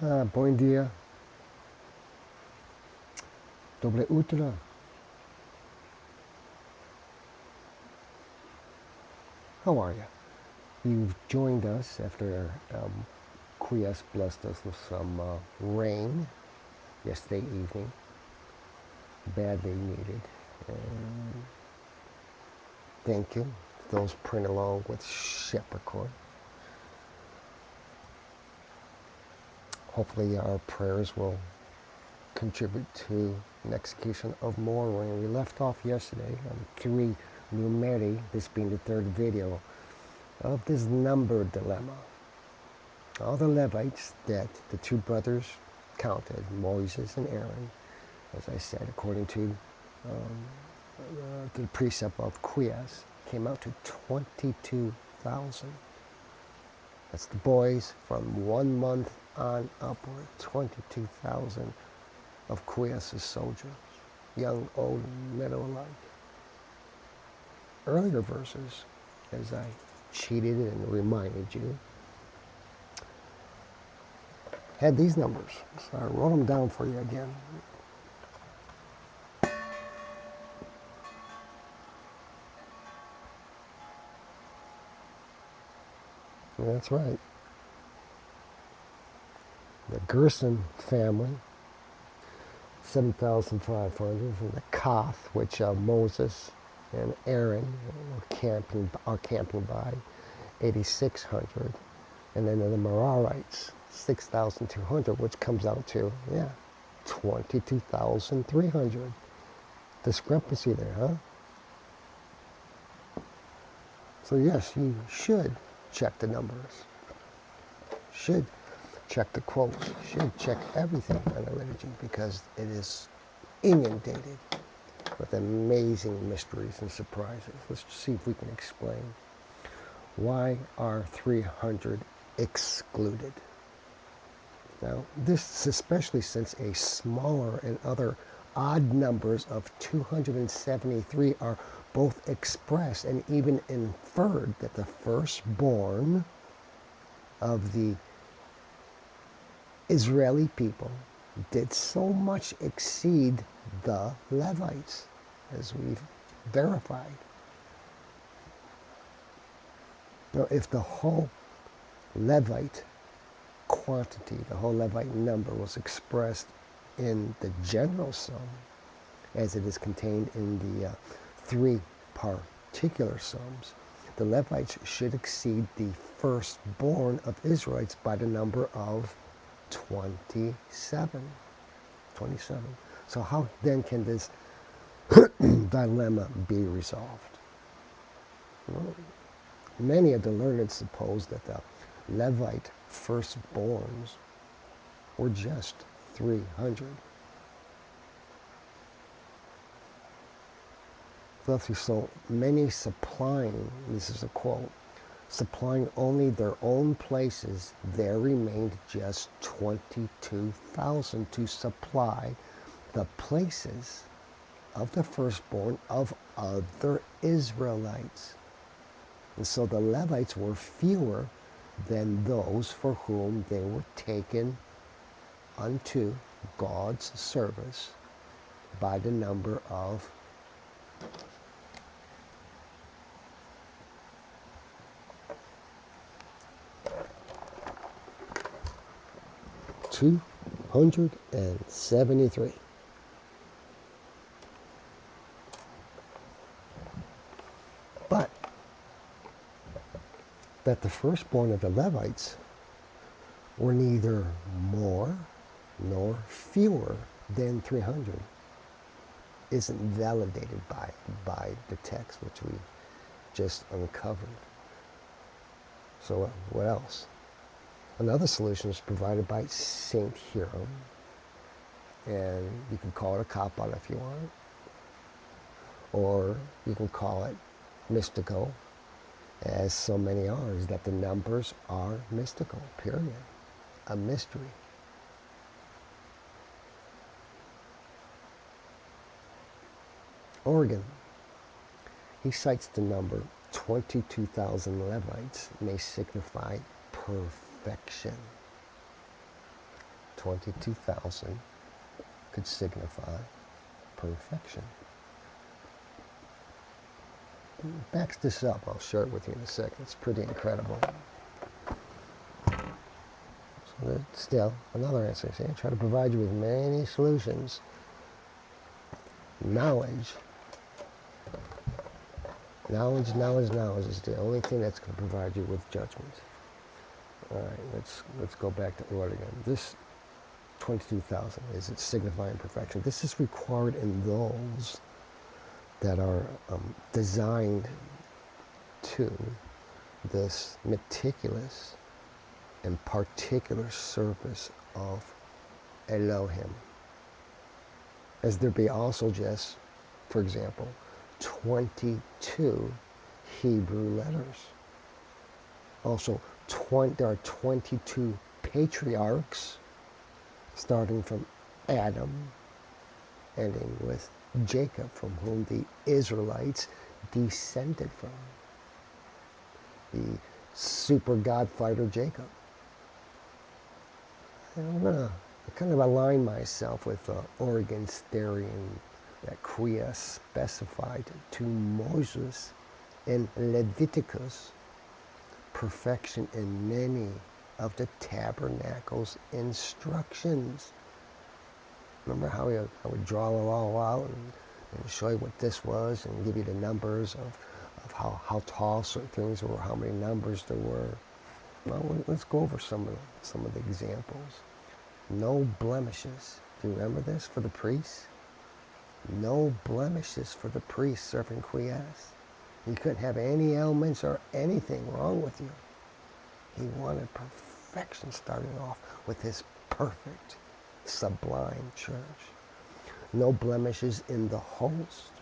Bom dia. Dobre utro. How are you? You've joined us after QUI EST blessed us with some rain yesterday evening. Badly needed. And thank you for those praying along with Shepherd Corps. Hopefully our prayers will contribute to an execution of more rain. We left off yesterday on 3 Numeri, this being the third video, of this number dilemma. All the Levites that the two brothers counted, Moyses and Aaron, as I said, according to the precept of QUI EST, came out to 22,000. That's the boys from 1 month on upward, 22,000 of QUI EST's soldiers, young, old, middle alike. Earlier verses, as I cheated and reminded you, had these numbers. So I wrote them down for you again. That's right. The Gerson family, 7,500 from the Koth, which Moses and Aaron are camping by, 8,600. And then the Merarites, 6,200, which comes out to, 22,300. Discrepancy there, huh? So yes, you should check the numbers. Should check the quotes. Should check everything on the liturgy because it is inundated with amazing mysteries and surprises. Let's see if we can explain. Why are 300 excluded? Now, this is especially since a smaller and other odd numbers of 273 are both expressed and even inferred that the firstborn of the Israeli people did so much exceed the Levites, as we've verified. Now, if the whole Levite quantity, the whole Levite number was expressed in the general sum, as it is contained in the 3 particular sums, the Levites should exceed the firstborn of Israelites by the number of 27. So how then can this dilemma be resolved? Well, many of the learned suppose that the Levite firstborns were just 300. So many supplying, this is a quote, supplying only their own places, there remained just 22,000 to supply the places of the firstborn of other Israelites. And so the Levites were fewer than those for whom they were taken unto God's service by the number of 273. But that the firstborn of the Levites were neither more nor fewer than 300 isn't validated by the text which we just uncovered. So what else? Another solution is provided by St. Hiram, and you can call it a cop-out if you want, or you can call it mystical, as so many are, is that the numbers are mystical, period. A mystery. Origen, he cites the number 22,000 Levites may signify perfection. 22,000 could signify perfection. Backs this up. I'll share it with you in a second. It's pretty incredible. So still, another answer. See, I try to provide you with many solutions. Knowledge is the only thing that's going to provide you with judgment. All right, let's go back to order again. This 22,000 is it signifying perfection. This is required in those that are designed to this meticulous and particular service of Elohim. As there be also just, for example, 22 Hebrew letters. Also, there are 22 patriarchs, starting from Adam, ending with Jacob, from whom the Israelites descended from. The super God fighter Jacob. And I'm going to kind of align myself with the Oregon Styrian that QUI EST specified to Moses in Leviticus, perfection in many of the tabernacle's instructions. Remember how I would draw it all out and show you what this was and give you the numbers of how tall certain things were, how many numbers there were. Well, let's go over some of the examples. No blemishes. Do you remember this for the priests? No blemishes for the priest serving QUI EST. He couldn't have any ailments or anything wrong with you. He wanted perfection, starting off with his perfect, sublime church. No blemishes in the host.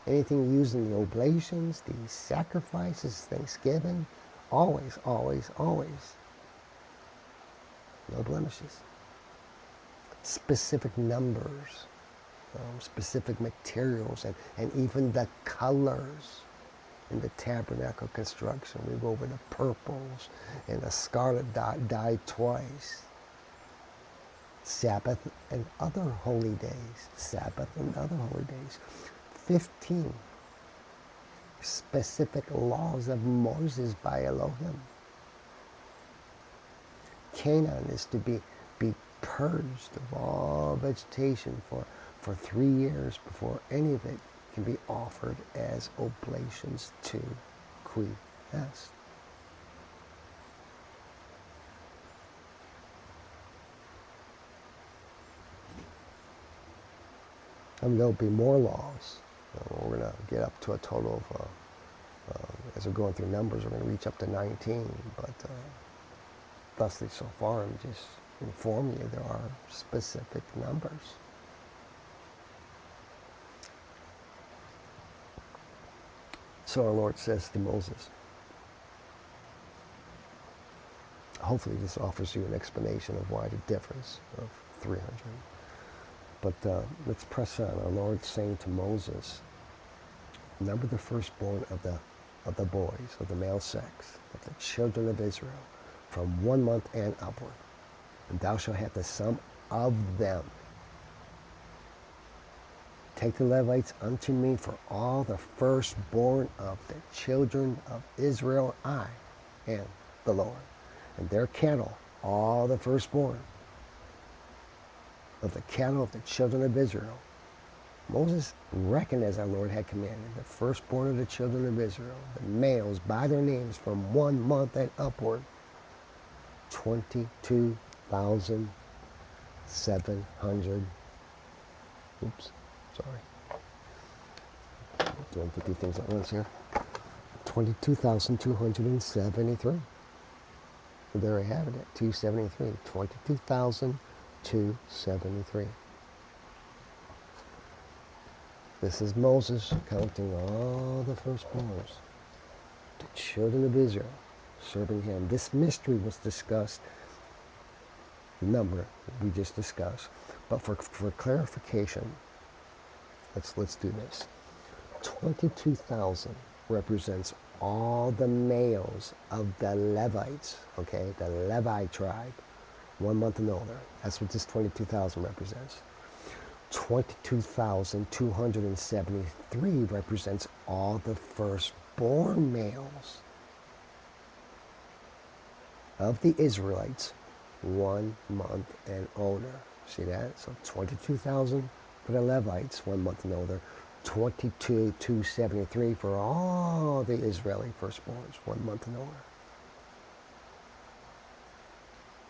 Anything used in the oblations, the sacrifices, Thanksgiving, always, always, always. No blemishes. Specific numbers, specific materials, and even the colors in the tabernacle construction. We go over the purples and the scarlet dyed twice. Sabbath and other holy days. Sabbath and other holy days. 15 specific laws of Moses by Elohim. Canaan is to be purged of all vegetation for 3 years before any of it can be offered as oblations to QUI EST. And there'll be more laws. We're going to get up to a total of, as we're going through numbers, we're going to reach up to 19. But thusly so far, I'm just inform you there are specific numbers. So our Lord says to Moses, hopefully this offers you an explanation of why the difference of 300. But let's press on. Our Lord saying to Moses, number the firstborn of the boys, of the male sex, of the children of Israel, from 1 month and upward. And thou shalt have the sum of them. Take the Levites unto me for all the firstborn of the children of Israel. I am the Lord. And their cattle, all the firstborn of the cattle of the children of Israel. Moses reckoned as our Lord had commanded, the firstborn of the children of Israel, the males by their names from 1 month and upward, 22,700. Oops, sorry. Doing 50 things at once here. 22,273. So there I have it at 273. 22,273. This is Moses counting all the firstborns, the children of Israel, serving him. This mystery was discussed, the number we just discussed. But for clarification, let's do this. 22,000 represents all the males of the Levites, okay, the Levi tribe, 1 month and older. That's what this 22,000 represents. 22,273 represents all the firstborn males of the Israelites, 1 month and older. See that? So 22,000 for the Levites, 1 month and older. 22,273 for all the Israeli firstborns, 1 month and older.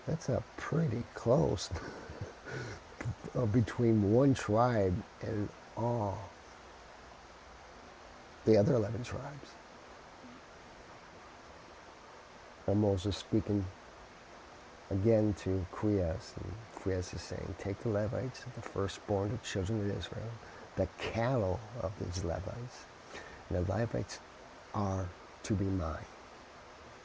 That's a pretty close between one tribe and all the other 11 tribes. And Moses speaking again to QUI EST, and QUI EST is saying, take the Levites, the firstborn of children of Israel, the cattle of these Levites, and the Levites are to be mine.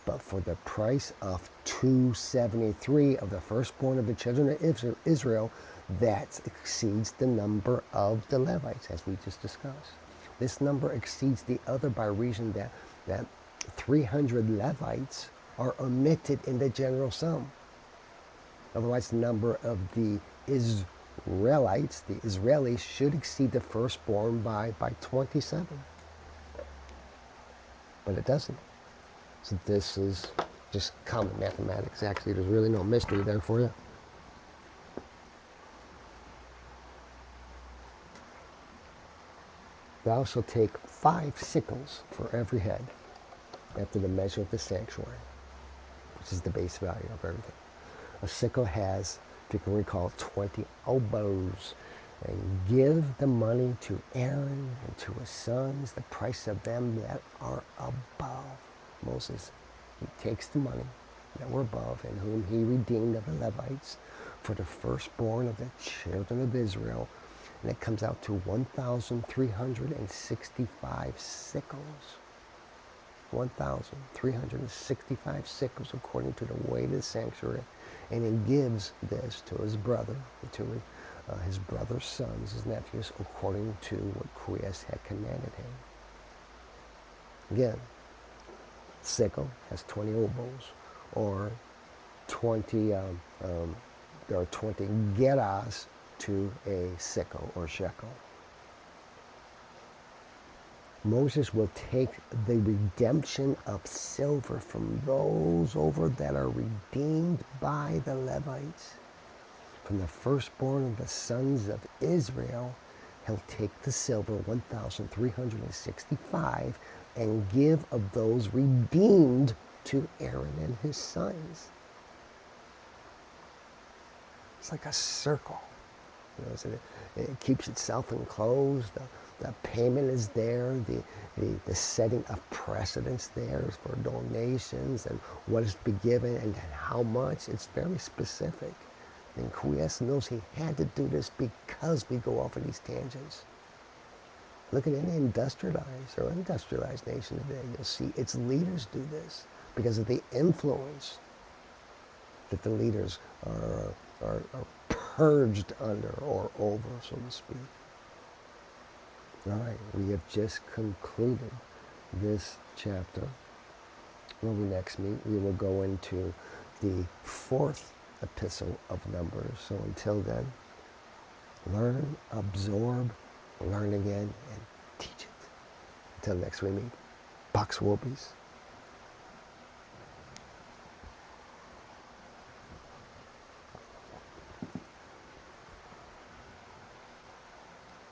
But for the price of 273 of the firstborn of the children of Israel, that exceeds the number of the Levites, as we just discussed. This number exceeds the other by reason that 300 Levites are omitted in the general sum. Otherwise, the number of the Israelites, the Israelis, should exceed the firstborn by 27. But it doesn't. So this is just common mathematics. Actually, there's really no mystery there for you. Thou shalt take 5 sickles for every head, after the measure of the sanctuary, which is the base value of everything. A sickle has, if you can recall, 20 elbows. And give the money to Aaron and to his sons, the price of them that are above. Moses, he takes the money that were above, and whom he redeemed of the Levites, for the firstborn of the children of Israel, and it comes out to 1,365 sickles. 1,365 sickles according to the weight of the sanctuary. And he gives this to his brother, to his brother's sons, his nephews, according to what QUI EST had commanded him. Again, sickle has 20 obols, or 20, there are 20 gerahs to a sickle or shekel. Moses will take the redemption of silver from those over that are redeemed by the Levites. From the firstborn of the sons of Israel, he'll take the silver, 1,365, and give of those redeemed to Aaron and his sons. It's like a circle. You know, so it keeps itself enclosed. The payment is there. The setting of precedence there is for donations and what is to be given and how much. It's very specific. And QUI EST knows he had to do this because we go off of these tangents. Look at any industrialized or industrialized nation today. You'll see its leaders do this because of the influence that the leaders are purged under or over, so to speak. All right, we have just concluded this chapter. When we next meet, we will go into the 4th epistle of Numbers. So until then, learn, absorb, learn again, and teach it. Until next we meet, Box Whoopies.